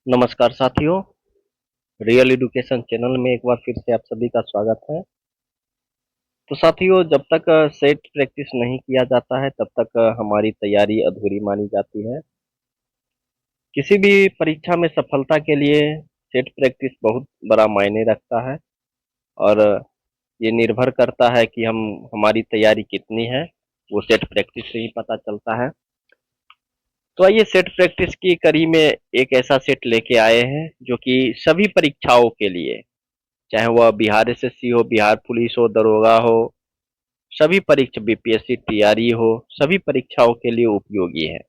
नमस्कार साथियों, real education channel में एक बार फिर से आप सभी का स्वागत है। तो साथियों, जब तक सेट प्रैक्टिस नहीं किया जाता है तब तक हमारी तैयारी अधूरी मानी जाती है। किसी भी परीक्षा में सफलता के लिए सेट प्रैक्टिस बहुत बड़ा मायने रखता है और ये निर्भर करता है कि हम हमारी तैयारी कितनी है, वो सेट प्रैक्टिस से ही पता चलता है। तो आइए सेट प्रैक्टिस की कड़ी में एक ऐसा सेट लेके आए हैं जो कि सभी परीक्षाओं के लिए, चाहे वह बिहार एसएससी हो, बिहार पुलिस हो, दरोगा हो, सभी परीक्षा बीपीएससी टीआरई हो, सभी परीक्षाओं के लिए उपयोगी है।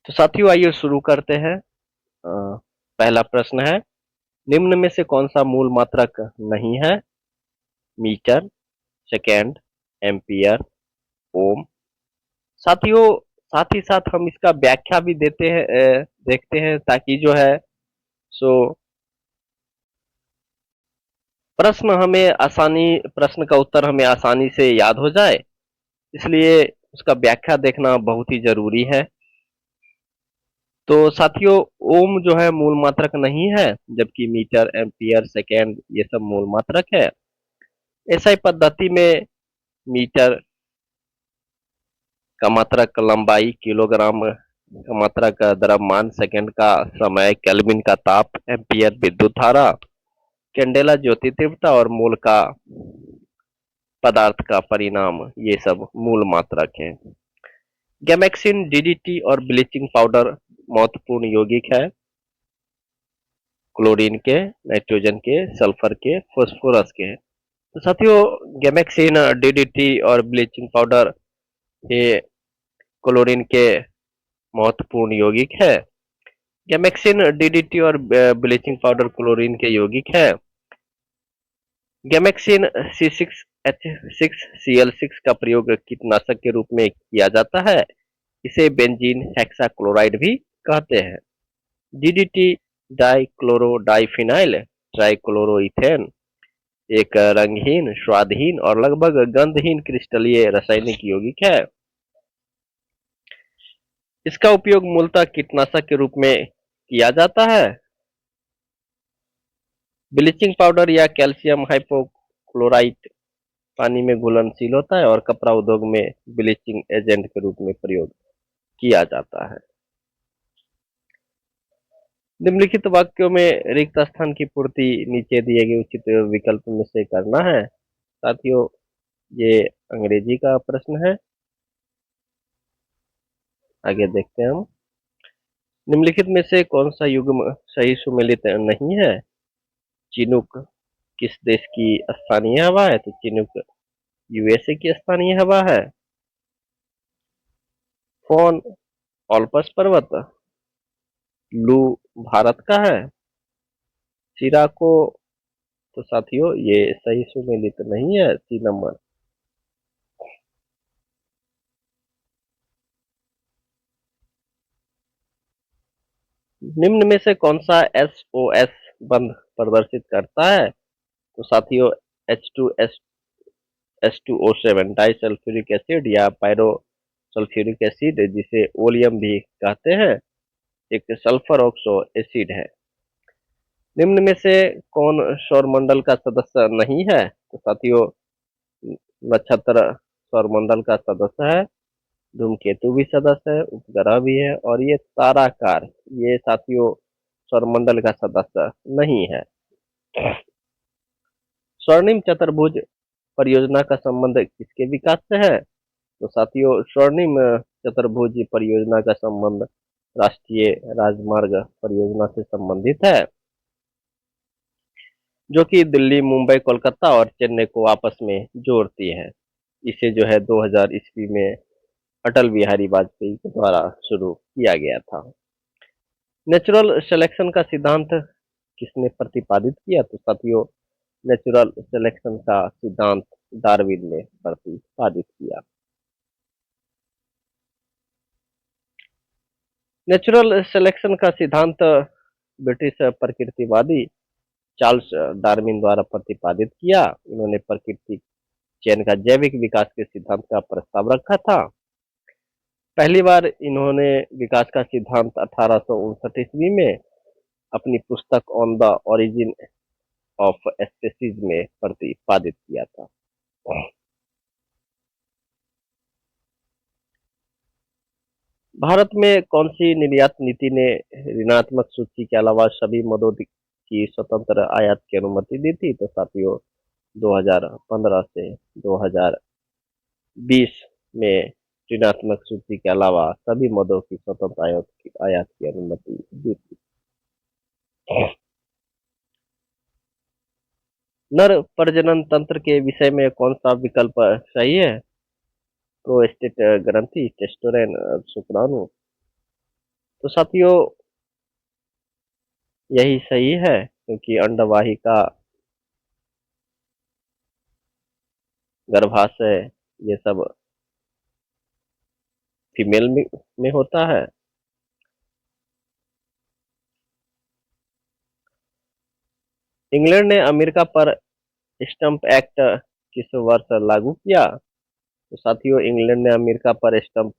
तो साथियों आइए शुरू करते हैं। पहला प्रश्न है, निम्न में से कौन सा मूल मात्रक नहीं है? मीटर, सेकेंड, एम्पियर, ओम। साथियों, साथ ही साथ हम इसका व्याख्या भी देते हैं, देखते हैं ताकि जो है सो प्रश्न का उत्तर हमें आसानी से याद हो जाए, इसलिए उसका व्याख्या देखना बहुत ही जरूरी है। तो साथियों, ओम जो है मूल मात्रक नहीं है, जबकि मीटर, एम्पियर, सेकेंड ये सब मूल मात्रक है। एसआई पद्धति में मीटर का मात्रक लंबाई, किलोग्राम का मात्रक द्रव्यमान, सेकेंड का समय, केल्विन का ताप, एम्पियर विद्युत धारा, कैंडेला ज्योति तीव्रता और मोल का पदार्थ का परिणाम, ये सब मूल मात्रक है। गैमेक्सिन, डीडीटी और ब्लीचिंग पाउडर महत्वपूर्ण यौगिक है, क्लोरीन के, नाइट्रोजन के, सल्फर के, फास्फोरस के। तो साथियों, गैमेक्सिन, डीडीटी और ब्लीचिंग पाउडर ये क्लोरीन के महत्वपूर्ण यौगिक है। गैमेक्सिन, डीडीटी और ब्लीचिंग पाउडर क्लोरीन के यौगिक है। गैमेक्सिन C6H6Cl6 का प्रयोग कीटनाशक के रूप में किया जाता है। इसे बेंजीन हेक्साक्लोराइड भी कहते हैं। डीडीटी डाइक्लोरो डाइफिनाइल ट्राइक्लोरोइथेन एक रंगहीन, स्वादहीन और लगभग गंधहीन क्रिस्टलीय रासायनिक यौगिक है। इसका उपयोग मूलतः कीटनाशक के रूप में किया जाता है। ब्लीचिंग पाउडर या कैल्शियम हाइपोक्लोराइट पानी में घुलनशील होता है और कपड़ा उद्योग में ब्लीचिंग एजेंट के रूप में प्रयोग किया जाता है। निम्नलिखित वाक्यों में रिक्त स्थान की पूर्ति नीचे दिए गए उचित विकल्प में से करना है। साथियों, ये अंग्रेजी का प्रश्न है, आगे देखते हैं हम। निम्नलिखित में से कौन सा युग्म सही सुमेलित नहीं है? चिनूक किस देश की स्थानीय हवा है? तो चिनूक यूएसए की स्थानीय हवा है। फोन ऑल्पस पर्वत, लू भारत का है। सिराको, तो साथियों ये सही सुमेलित नहीं है, सी नंबर। निम्न में से कौन सा एसओएस बंध प्रदर्शित करता है? तो साथियों, H2S H2O7 डाइसल्फ्यूरिक एसिड या पायरो सल्फ्यूरिक एसिड, जिसे ओलियम भी कहते हैं, एक सल्फर ऑक्सो एसिड है। निम्न में से कौन सौरमंडल का सदस्य नहीं है? तो साथियों, नक्षत्र सौरमंडल का सदस्य है, धूमकेतु भी सदस्य है, उपग्रह भी है और ये ताराकार, ये साथियों सौरमंडल का सदस्य नहीं है। स्वर्णिम चतुर्भुज परियोजना का संबंध किसके विकास से है? तो साथियों, स्वर्णिम चतुर्भुज परियोजना का संबंध राष्ट्रीय राजमार्ग परियोजना से संबंधित है, जो कि दिल्ली, मुंबई, कोलकाता और चेन्नई को आपस में जोड़ती है। इसे जो है 2000 ईस्वी में अटल बिहारी वाजपेयी के द्वारा शुरू किया गया था। नेचुरल सिलेक्शन का सिद्धांत किसने प्रतिपादित किया? तो साथियों, नेचुरल सिलेक्शन का सिद्धांत डार्विन ने प्रतिपादित किया। नेचुरल सिलेक्शन का सिद्धांत ब्रिटिश प्रकृतिवादी चार्ल्स डार्विन द्वारा प्रतिपादित किया। इन्होंने प्रकृति चयन का जैविक विकास के सिद्धांत का प्रस्ताव रखा था। पहली बार इन्होंने विकास का सिद्धांत 1859 ईस्वी में अपनी पुस्तक on the origin of species में प्रतिपादित किया था। भारत में कौन सी निर्यात नीति ने ऋणात्मक सूची के अलावा सभी मदों की स्वतंत्र आयात की अनुमति दी थी? तो साथियों 2015 से 2020 में ऋणात्मक सूची के अलावा सभी मदों की स्वतंत्र आयात की अनुमति दी थी। नर प्रजनन तंत्र के विषय में कौन सा विकल्प सही है? प्रोस्टेट ग्रंथि, टेस्टोस्टेरोन, शुक्राणु। तो साथियों यही सही है, क्योंकि अंडवाहिका, गर्भाशय, ये सब फीमेल में होता है। इंग्लैंड ने अमेरिका पर स्टंप एक्ट किस वर्ष लागू किया? तो साथियों इंग्लैंड ने अमेरिका पर स्टंप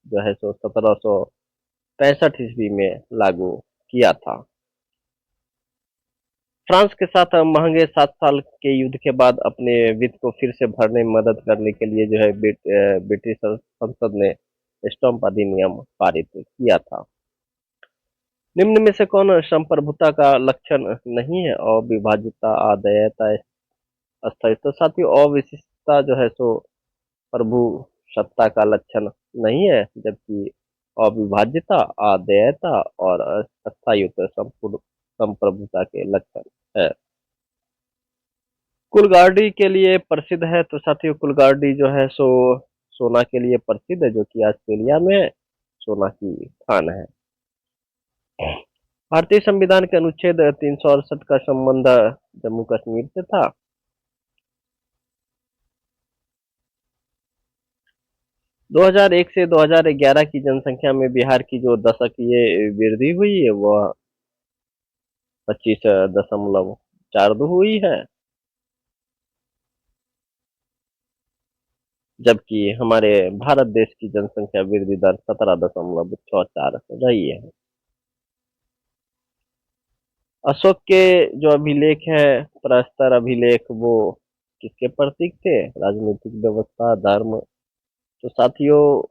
जो है सो 1765 ईस्वी में लागू किया था। फ्रांस के साथ महंगे 7 साल के युद्ध के बाद अपने वित्त को फिर से भरने में मदद करने के लिए जो है ब्रिटिश संसद ने स्टंप अधिनियम पारित किया था। निम्न में से कौन संप्रभुता का लक्षण नहीं है? अविभाज्यता, अद्वैयता, अस्थायित्व। साथियों अविशिष्टता जो है सो प्रभु सत्ता का लक्षण नहीं है, जबकि अविभाज्यता, अद्वैयता और अस्थायित्व संपूर्ण संप्रभुता के लक्षण है। कुलगार्डी के लिए प्रसिद्ध है। तो साथियों कुलगार्डी जो है सो सोना के लिए प्रसिद्ध है, जो कि ऑस्ट्रेलिया में सोना की खान है। भारतीय संविधान के अनुच्छेद 368 का संबंध जम्मू कश्मीर से था। 2001 से 2011 की जनसंख्या में बिहार की जो दशकीय वृद्धि हुई है वह 25.42 हुई है, जबकि हमारे भारत देश की जनसंख्या वृद्धि दर 17.64 रही है। अशोक के जो अभिलेख है, प्रस्तर अभिलेख, वो किसके प्रतीक थे? राजनीतिक व्यवस्था, धर्म। तो साथियों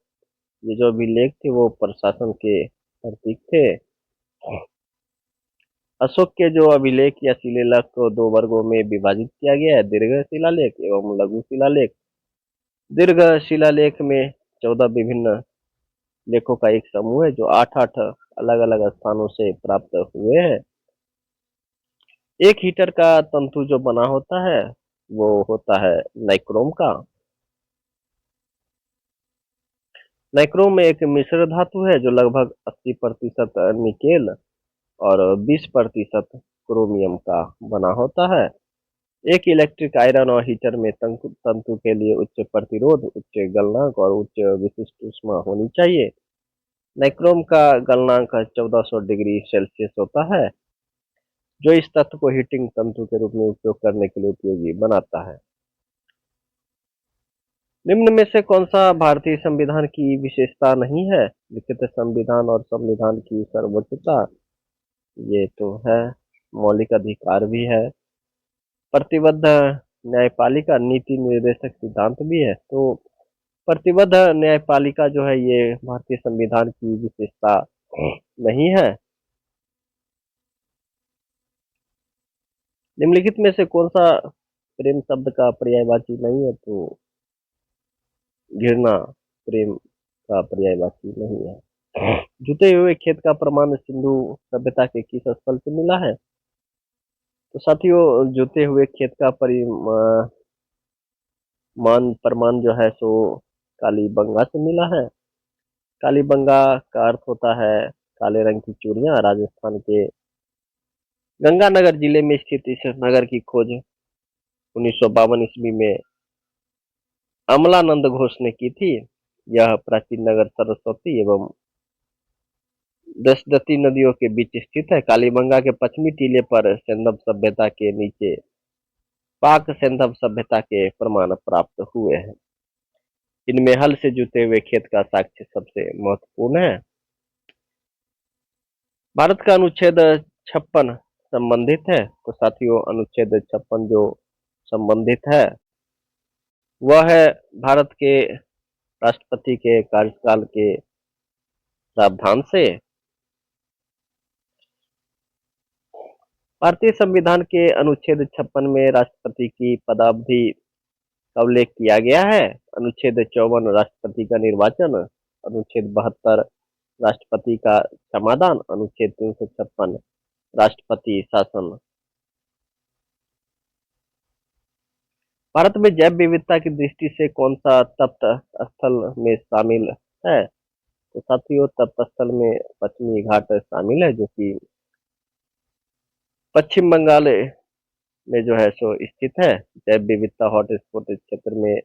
ये जो अभिलेख थे वो प्रशासन के प्रतीक थे। अशोक के जो अभिलेख या शिलालेख को 2 वर्गों में विभाजित किया गया है, दीर्घ शिलालेख एवं लघु शिलालेख। दीर्घ शिलालेख में 14 विभिन्न लेखों का एक समूह है, जो 8-8 अलग-अलग स्थानों से प्राप्त हुए हैं। एक हीटर का तंतु जो बना होता है वो होता है नाइक्रोम का। नाइक्रोम एक मिश्र धातु है जो लगभग 80% निकेल और 20% क्रोमियम का बना होता है। एक इलेक्ट्रिक आयरन और हीटर में तंतु के लिए उच्च प्रतिरोध, उच्च गलनांक और उच्च विशिष्ट ऊष्मा होनी चाहिए। नाइक्रोम का गलनांक 1400 डिग्री सेल्सियस होता है, जो इस तत्व को हीटिंग तंतु के रूप में उपयोग करने के लिए उपयोगी बनाता है। निम्न में से कौन सा भारतीय संविधान की विशेषता नहीं है? लिखित संविधान और संविधान की सर्वोच्चता, ये तो है। मौलिक अधिकार भी है। प्रतिबद्ध न्यायपालिका, नीति निर्देशक सिद्धांत भी है। तो प्रतिबद्ध न्यायपालिका जो है ये भारतीय संविधान की विशेषता नहीं है। निम्नलिखित में से कौन सा प्रेम शब्द का पर्यायवाची नहीं है? तो घृणा प्रेम का पर्यायवाची नहीं है। जुते हुए खेत का प्रमाण सिंधु सभ्यता के किस स्थल से मिला है? तो साथियों जुते हुए खेत का प्रमाण जो है सो कालीबंगा से मिला है। कालीबंगा का अर्थ होता है काले रंग की चूड़ियां। राजस्थान के गंगानगर जिले में स्थित इस नगर की खोज 1952 ईस्वी में अमलानंद घोष ने की थी। यह प्राचीन नगर सरस्वती एवं दशदती नदियों के बीच स्थित है। कालीबंगा के पश्चिमी टीले पर सिंधव सभ्यता के नीचे पाक सिंधव सभ्यता के प्रमाण प्राप्त हुए हैं। इनमें हल से जुते हुए खेत का साक्ष्य सबसे महत्वपूर्ण है। भारत का अनुच्छेद 56 संबंधित है। तो साथियों अनुच्छेद 56 जो संबंधित है वह है भारत के राष्ट्रपति के कार्यकाल के प्रावधान से। भारतीय संविधान के अनुच्छेद 56 में राष्ट्रपति की पदावधि का उल्लेख किया गया है। अनुच्छेद 54 राष्ट्रपति का निर्वाचन, अनुच्छेद 72 राष्ट्रपति का समाधान, अनुच्छेद 356 राष्ट्रपति शासन। भारत में जैव विविधता की दृष्टि से कौन सा तप्त स्थल में शामिल है? तो साथियों तप्त स्थल में पश्चिमी घाट शामिल है, जो कि पश्चिम बंगाल में जो है सो स्थित है। जैव विविधता हॉटस्पॉट क्षेत्र में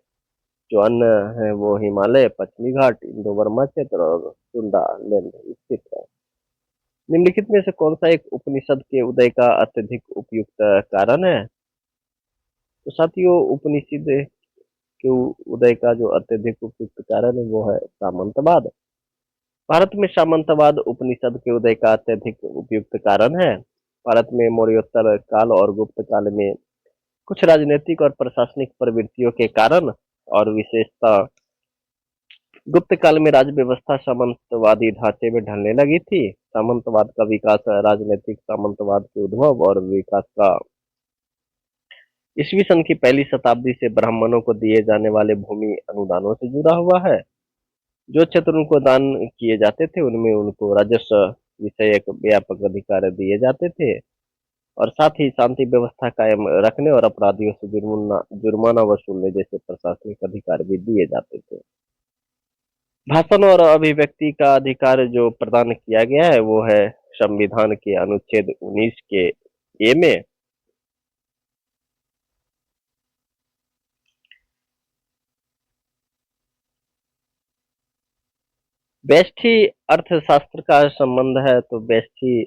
जो अन्य है वो हिमालय, पश्चिमी घाट, इंडो बर्मा क्षेत्र और सुंडालैंड स्थित है। निम्नलिखित में से कौन सा एक उपनिषद के उदय का अत्यधिक उपयुक्त कारण है? तो साथियों उपनिषद के उदय का जो अत्यधिक उपयुक्त कारण है वो है सामंतवाद। भारत में सामंतवाद उपनिषद के उदय का अत्यधिक उपयुक्त कारण है। भारत में मौर्योत्तर काल और गुप्त काल में कुछ राजनीतिक और प्रशासनिक प्रवृत्तियों के कारण और विशेषतः गुप्त काल में राज्य व्यवस्था सामंतवादी ढांचे में ढलने लगी थी। सामंतवाद का विकास राजनीतिक सामंतवाद के उद्भव और विकास का ईस्वी सन की पहली शताब्दी से ब्राह्मणों को दिए जाने वाले भूमि अनुदानों से जुड़ा हुआ है। जो क्षेत्र उनको दान किए जाते थे उनमें उनको राजस्व विषयक व्यापक अधिकार दिए जाते थे और साथ ही शांति व्यवस्था कायम रखने और अपराधियों से जुर्माना वसूलने जैसे प्रशासनिक अधिकार भी दिए जाते थे। भाषण और अभिव्यक्ति का अधिकार जो प्रदान किया गया है वो है संविधान के अनुच्छेद 19 के ए में। व्यष्टि अर्थशास्त्र का संबंध है। तो व्यष्टि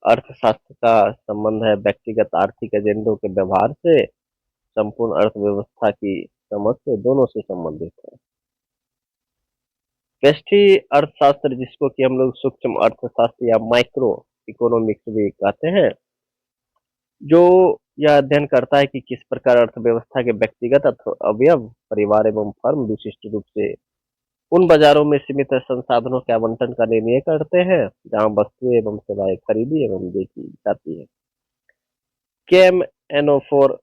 अर्थशास्त्र का संबंध है व्यक्तिगत आर्थिक एजेंडों के व्यवहार से संपूर्ण अर्थव्यवस्था की समझ से, दोनों से संबंधित है। व्यष्टि अर्थशास्त्र जिसको कि हम लोग सूक्ष्म अर्थशास्त्र या माइक्रो इकोनॉमिक्स भी कहते हैं, जो यह अध्ययन करता है कि किस प्रकार अर्थव्यवस्था के व्यक्तिगत अवयव, परिवार एवं फर्म विशिष्ट रूप से उन बाजारों में सीमित संसाधनों के आवंटन का निर्णय करते हैं जहां वस्तुएं एवं सेवाएं खरीदी एवं बेची जाती है। KMNO4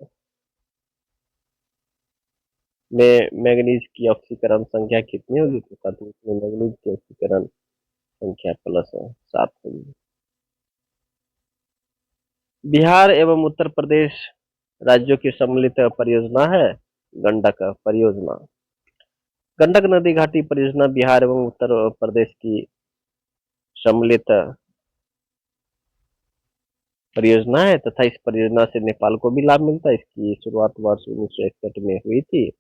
में मैंगनीज की ऑक्सीकरण संख्या कितनी होगी? तो साथियों इसमें मैंगनीज की ऑक्सीकरण संख्या +7 होगी। बिहार एवं उत्तर प्रदेश राज्यों की सम्मिलित परियोजना है गंडक परियोजना। गंडक नदी घाटी परियोजना बिहार एवं उत्तर प्रदेश की सम्मिलित परियोजना है तथा इस परियोजना से नेपाल को भी लाभ मिलता है। इसकी शुरुआत वर्ष 1961 में हुई थी।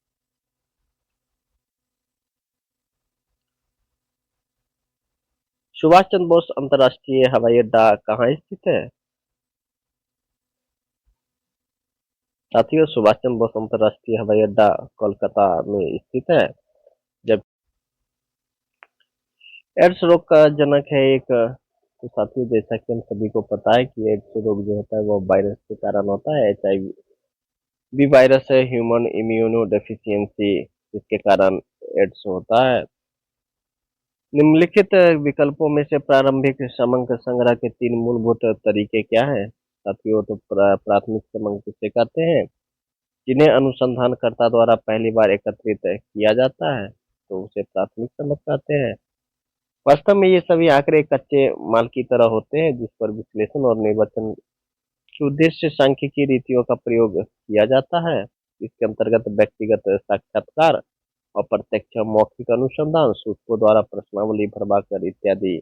सुभाष चंद्र बोस अंतर्राष्ट्रीय हवाई अड्डा कहाँ स्थित है? साथियों सुभाष चंद्र बोस अंतर्राष्ट्रीय हवाई अड्डा कोलकाता में स्थित है। जब एड्स रोग का जनक है एक, तो साथियों जैसा कि हम सभी को पता है कि एड्स रोग जो होता है वो वायरस के कारण होता है। HIV वायरस है, ह्यूमन इम्यूनो डेफिशिएंसी, जिसके कारण एड्स होता है। निम्नलिखित विकल्पों में से प्रारंभिक समंक संग्रह के 3 मूलभूत तरीके क्या हैं? साथियों तो प्राथमिक समंक किसे कहते हैं? जिन्हें अनुसंधानकर्ता द्वारा पहली बार एकत्रित किया जाता है तो उसे प्राथमिक समंक कहते हैं। वास्तव में ये सभी आंकड़े कच्चे माल की तरह होते हैं जिस पर विश्लेषण और निर्वचन के उद्देश्य से सांख्यिकीय रीतियों का प्रयोग किया जाता है। इसके अंतर्गत व्यक्तिगत साक्षात्कार, अप्रत्यक्ष मौखिक अनुसंधान, सूचकों द्वारा प्रश्नावली भरवाकर इत्यादि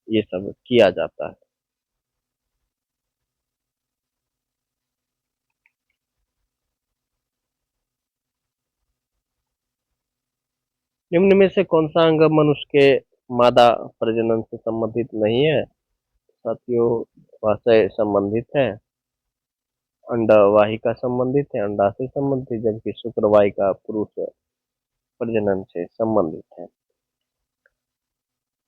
ये सब किया जाता है। निम्न में से कौन सा अंग मनुष्य के मादा प्रजनन से संबंधित नहीं है? साथियों वह से संबंधित है, अंडवाहिका संबंधित है, अंडाशय संबंधित, जबकि शुक्रवाहिका पुरुष प्रजनन से संबंधित है।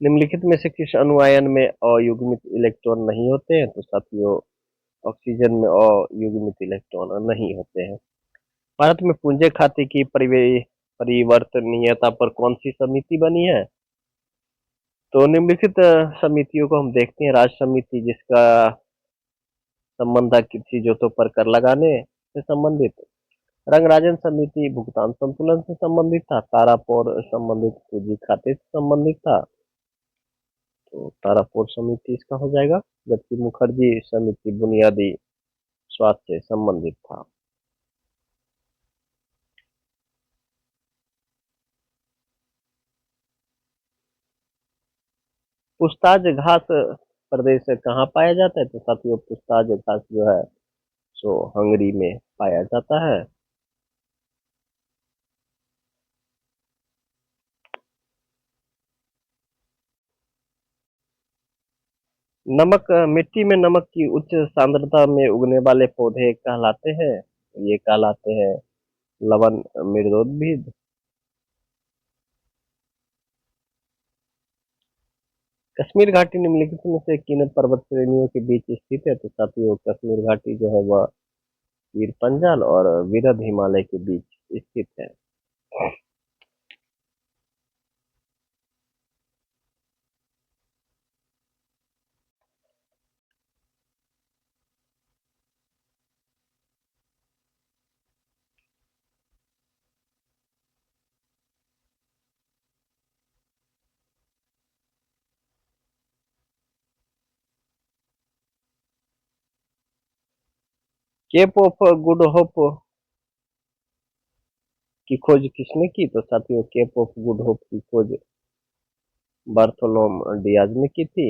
निम्नलिखित में से किस अणु आयन में अयुग्मित इलेक्ट्रॉन नहीं होते हैं? तो साथियों ऑक्सीजन में अयुग्मित इलेक्ट्रॉन नहीं होते हैं। भारत में पूंजे खाते की परिवर्तनीयता पर कौन सी समिति बनी है? तो निम्नलिखित समितियों को हम देखते हैं। राज्य समिति, जिसका संबंध था कृषि जोतों पर कर लगाने से संबंधित। रंगराजन समिति भुगतान संतुलन से संबंधित था। तारापोर संबंधित पूंजी खाते से संबंधित था, तो तारापोर समिति इसका हो जाएगा। जबकि मुखर्जी समिति बुनियादी स्वास्थ्य से संबंधित था। पुछताछ घास प्रदेश कहाँ पाया जाता है? तो साथियों पुछताछ घास जो है सो हंगरी में पाया जाता है। नमक, मिट्टी में नमक की उच्च सांद्रता में उगने वाले पौधे कहलाते हैं। ये कहलाते हैं लवण मृदोद्भिद। कश्मीर घाटी निम्नलिखित में से किन पर्वत श्रेणियों के बीच स्थित है? तो साथियों कश्मीर घाटी जो है वह पीर पंजाल और विरध हिमालय के बीच स्थित है। केप ऑफ गुड होप की खोज किसने की? तो साथियों केप ऑफ गुड होप की खोज बार्थोलोम डियाज ने की थी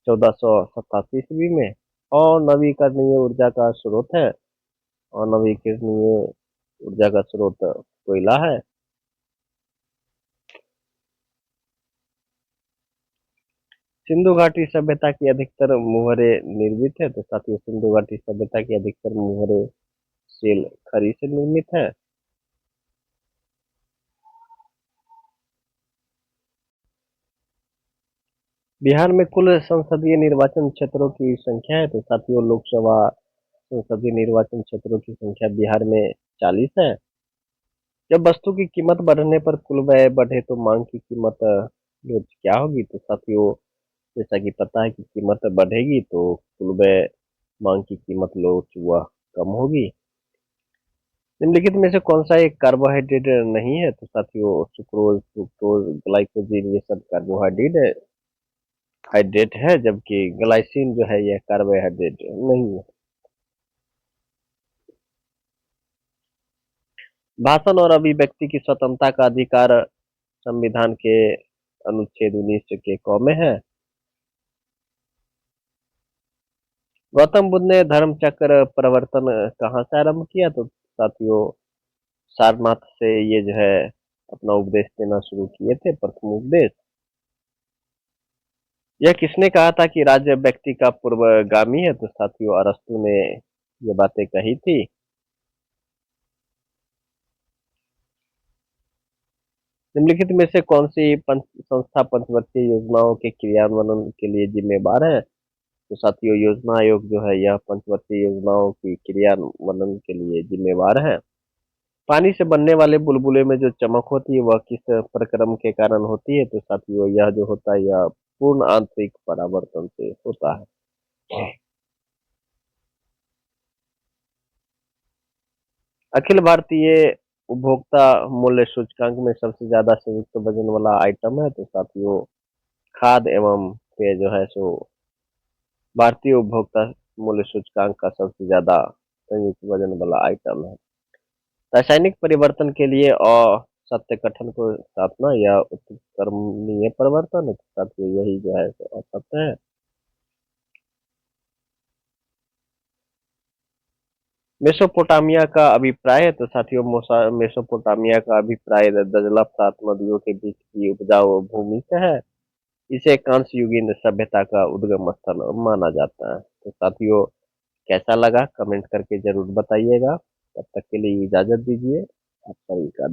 1487 ईस्वी में। और नवीकरणीय ऊर्जा का स्रोत है, और नवीकरणीय ऊर्जा का स्रोत कोयला है। सिंधु घाटी सभ्यता की अधिकतर मुहरे निर्मित है। तो साथियों सिंधु घाटी सभ्यता की अधिकतर मुहरे सेल खरी से निर्मित है। बिहार में कुल संसदीय निर्वाचन क्षेत्रों की संख्या है। तो साथियों लोकसभा संसदीय निर्वाचन क्षेत्रों की संख्या बिहार में 40 है। जब वस्तु की कीमत बढ़ने पर कुल व्यय बढ़े तो मांग की कीमत रोज क्या होगी? तो साथियों जैसा कि पता है कि कीमत बढ़ेगी तो कुल व्यय मांग की कीमत रोज वह कम होगी। निम्नलिखित में से कौन सा एक कार्बोहाइड्रेट नहीं है? तो साथियों सुक्रोज, फ्रुक्टोज, ग्लाइकोजिन ये सब कार्बोहाइड्रेट हाइड्रेट है, जबकि ग्लाइसिन जो है यह कार्बोहाइड्रेट नहीं है। भाषण और अभिव्यक्ति की स्वतंत्रता का अधिकार संविधान के अनुच्छेद 19 के क में है। गौतम बुद्ध ने धर्म चक्र प्रवर्तन कहाँ से आरंभ किया? तो साथियों सारनाथ से ये जो है अपना उपदेश देना शुरू किए थे, प्रथम उपदेश। यह किसने कहा था कि राज्य व्यक्ति का पूर्वगामी है? तो साथियों अरस्तु ने ये बातें कही थी। निम्नलिखित में से कौन सी संस्था पंचवर्षीय योजनाओं के क्रियान्वयन के लिए जिम्मेवार है? तो साथियों योजना आयोग जो है यह पंचवर्षीय योजनाओं की क्रियान्वयन के लिए जिम्मेवार है। पानी से बनने वाले बुलबुले में जो चमक होती है वह किस प्रक्रम के कारण होती है? तो साथियों यह जो होता है यह पूर्ण आंतरिक परावर्तन से होता है। अखिल भारतीय उपभोक्ता मूल्य सूचकांक में सबसे ज्यादा संयुक्त वजन वाला आइटम है। तो साथियों खाद्य एवं पेय जो है सो भारतीय उपभोक्ता मूल्य सूचकांक का सबसे ज्यादा संयुक्त वजन वाला आइटम है। रासायनिक परिवर्तन के लिए असत्य कथन को स्थापना या उत्क्रमणीय परिवर्तन है। तो साथियों यही जो है सो असत्य है। मेसोपोटामिया का अभिप्राय है। तो साथियों मेसोपोटामिया का अभिप्राय दजला सात नदियों के बीच की उपजाऊ भूमि से है। इसे कांस्य युगीन सभ्यता का उद्गम स्थल माना जाता है। तो साथियों कैसा लगा कमेंट करके जरूर बताइएगा। तब तक के लिए इजाजत दीजिए। आप सभी का